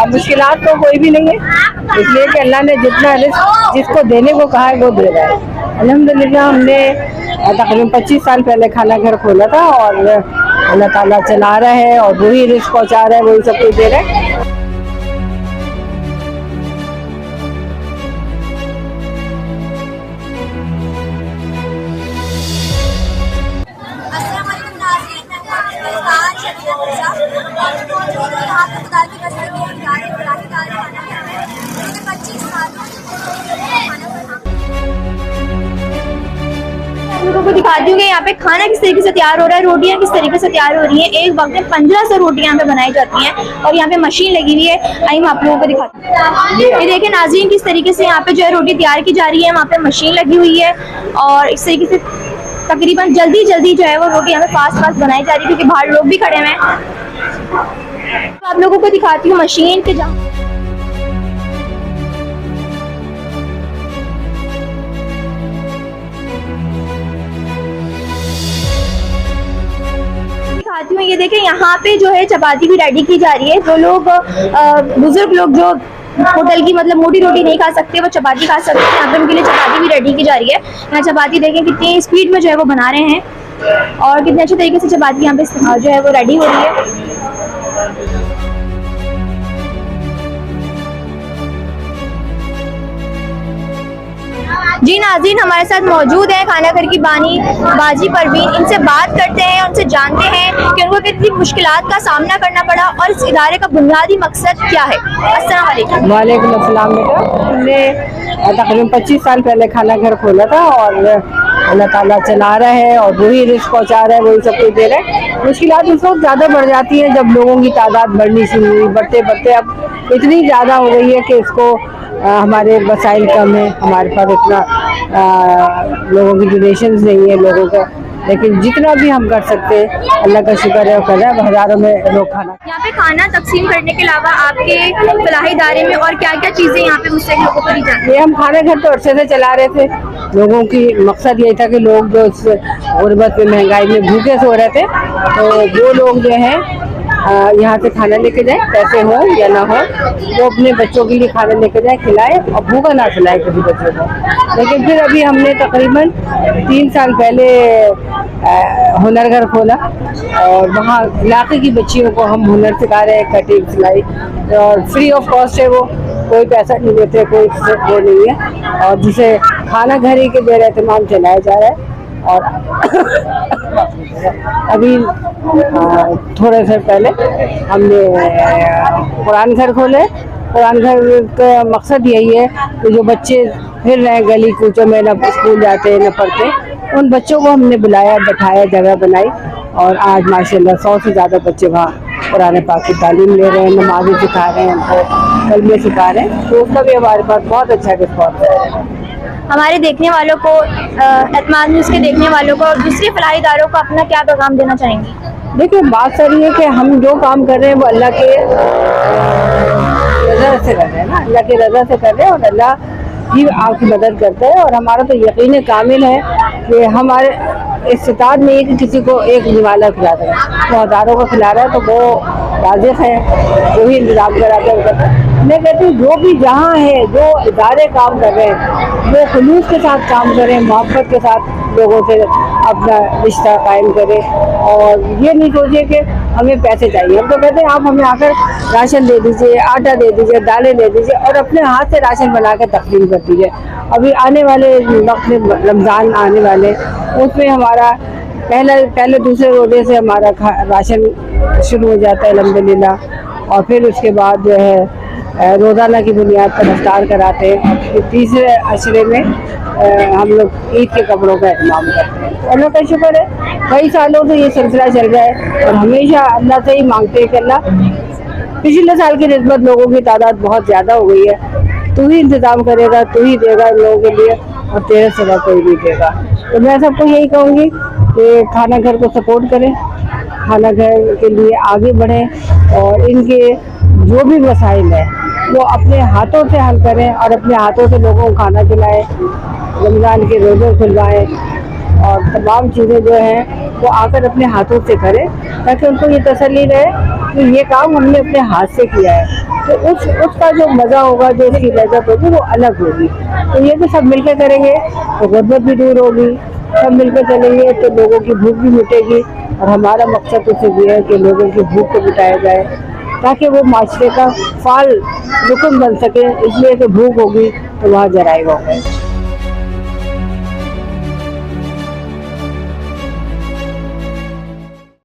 मुश्किलात तो कोई भी नहीं है, इसलिए कि अल्लाह ने जितना रिस्क जिसको देने को कहा है वो दे रहा है। अल्हम्दुलिल्लाह हमने तकरीबन 25 साल पहले खाना घर खोला था और अल्लाह ताला चला रहा है और वही रिस्क पहुँचा रहा है, वही सब कुछ दे रहा है। लोगों को दिखाती हूँ कि यहाँ पे खाना किस तरीके से तैयार हो रहा है, रोटियाँ किस तरीके से तैयार हो रही हैं। एक वक्त में 1500 रोटियाँ यहाँ पे बनाई जाती हैं और यहाँ पे मशीन लगी हुई है। आइए हम आप लोगों को दिखाते हैं। ये देखिए नाज़रीन, किस तरीके से यहाँ पे जो है रोटी तैयार की जा रही है। वहाँ पे मशीन लगी हुई है और इस तरीके से तकरीबन जल्दी जो है वो रोटी यहाँ पे फास्ट बनाई जा रही है, क्योंकि बाहर लोग भी खड़े हुए हैं। तो आप लोगों को दिखाती हूँ मशीन के जहाँ दिखाती हूँ। ये देखें, यहाँ पे जो है चपाती भी रेडी की जा रही है। जो लोग बुजुर्ग लोग जो होटल की मतलब मोटी रोटी नहीं खा सकते, वो चपाती खा सकते हैं। यहाँ पे उनके लिए चपाती भी रेडी की जा रही है। यहाँ चपाती देखें कितनी स्पीड में जो है वो बना रहे हैं और कितने अच्छे तरीके से चपाती यहाँ पे जो है वो रेडी हो रही है। जी नाज़रीन, हमारे साथ मौजूद है खाना घर की बानी बाजी परवीन। इनसे बात करते हैं, उनसे जानते हैं कि उनको कितनी मुश्किलात का सामना करना पड़ा और इस इदारे का बुनियादी मकसद क्या है। अस्सलाम वालेकुम। वालेकुम अस्सलाम। बेटा, हमने तकरीबन 25 साल पहले खाना घर खोला था और अल्लाह ताला चला रहा है और वही रिस्क पहुँचा रहा है, वही सब कुछ दे रहा है। मुश्किलात उस वक्त ज़्यादा बढ़ जाती है जब लोगों की तादाद बढ़नी शुरू हुई। बढ़ते बढ़ते अब इतनी ज़्यादा हो गई है कि इसको हमारे वसाइल कम है, हमारे पास इतना लोगों की डोनेशंस नहीं है लोगों का, लेकिन जितना भी हम कर सकते हैं अल्लाह का शुक्र है, कर रहा है। हज़ारों में लोग खाना यहाँ पे खाना तकसीम करने के अलावा आपके फलाही इदारे में और क्या क्या चीज़ें यहाँ पे मुझसे लोगों को दी जाती है? ये हम खाना घर तो अरसे से चला रहे थे। लोगों की मकसद ये था कि लोग जो इस गुर्बत में महंगाई में भूखे सो रहे थे, तो वो लोग जो है यहाँ से खाना लेके जाए, पैसे हो या ना हो, वो अपने बच्चों के लिए खाना लेके जाए, खिलाए और भूखा ना खिलाए किसी बच्चों को। लेकिन फिर अभी हमने तकरीबन 3 साल पहले हुनर घर खोला और वहाँ इलाके की बच्चियों को हम हुनर सिखा रहे हैं, कटिंग सिलाई, और फ्री ऑफ कॉस्ट है, वो कोई पैसा नहीं देते, कोई वो नहीं है। और जिसे खाना घर ही के बेर एहतमाम चलाया जा रहा है। और अभी थोड़े से पहले हमने कुरान घर खोले। कुरान घर का मकसद यही है कि जो बच्चे फिर रहे गली कूचों में, न स्कूल जाते न पढ़ते, उन बच्चों को हमने बुलाया, बैठाया, जगह बनाई और आज माशाल्लाह 100 से ज़्यादा बच्चे वहाँ कुरान पाक की तालीम ले रहे हैं, नमाज़ें सिखा रहे हैं, उनको कलमे सिखा रहे हैं। तो उसका भी हमारे पास बहुत अच्छा रिस्पॉन्स है। हमारे देखने वालों को, एतमाद न्यूज़ के देखने वालों को और दूसरे फलाही इदारों को अपना क्या पैगाम देना चाहेंगे? देखिए, बात सारी है कि हम जो काम कर रहे हैं वो अल्लाह के रज़ा से कर रहे हैं ना, अल्लाह की रज़ा से कर रहे हैं और अल्लाह ही आपकी मदद करता है। और हमारा तो यकीन कामिल है कि हमारे इस्तिताअत में कि किसी को एक निवाला खिला दें, तो हज़ारों को खिला रहा है, तो वो वाज़िह है, वही इंतज़ाम कराता है। मैं कहती हूँ जो भी जहाँ है, जो इदारे काम कर रहे हैं, वो खुलूस के साथ काम करें, मोहब्बत के साथ लोगों से अपना रिश्ता कायम करें और ये नहीं सोचिए कि हमें पैसे चाहिए। हम तो कहते हैं आप हमें आकर राशन दे दीजिए, आटा दे दीजिए, दालें दे दीजिए और अपने हाथ से राशन बना कर तकसीम कर दीजिए। अभी आने वाले वक्त में रमज़ान आने वाले, उसमें हमारा पहले दूसरे रोज़े से हमारा राशन शुरू हो जाता है अल्हम्दुलिल्लाह, और फिर उसके बाद जो है रोज़ाना की बुनियाद पर इफ्तार कराते हैं। फिर तीसरे अशरे में हम लोग ईद के कपड़ों का एहतमाम करते हैं। अल्लाह का शुक्र है, कई सालों से ये सिलसिला चल रहा है और हमेशा अल्लाह से ही मांगते हैं कि अल्लाह, पिछले साल की निस्बत लोगों की तादाद बहुत ज़्यादा हो गई है, तू ही इंतज़ाम करेगा, तू ही देगा इन लोगों के लिए और तेरे सिवा कोई नहीं देगा। तो मैं सबको यही कहूँगी कि खाना घर को सपोर्ट करें, खाना घर के लिए आगे बढ़ें और इनके जो भी मसाइल है वो अपने हाथों से हल करें और अपने हाथों से लोगों को खाना खिलाएं, रमज़ान के रोज़े खुलवाएं और तमाम चीज़ें जो हैं वो आकर अपने हाथों से करें, ताकि उनको ये तसल्ली रहे कि ये काम हमने अपने हाथ से किया है। तो उसका जो मज़ा होगा, जो उसकी लज्जत होगी वो अलग होगी। तो ये तो सब मिलकर करेंगे तो गुर्बत भी दूर होगी, सब मिलकर चलेंगे तो लोगों की भूख भी मिटेगी। और हमारा मकसद तो सिर्फ ये है कि लोगों की भूख को मिटाया जाए ताकि वो माशरे का फाल रुकन बन सके, इसलिए कि भूख होगी तो वहाँ जराएगा होगा।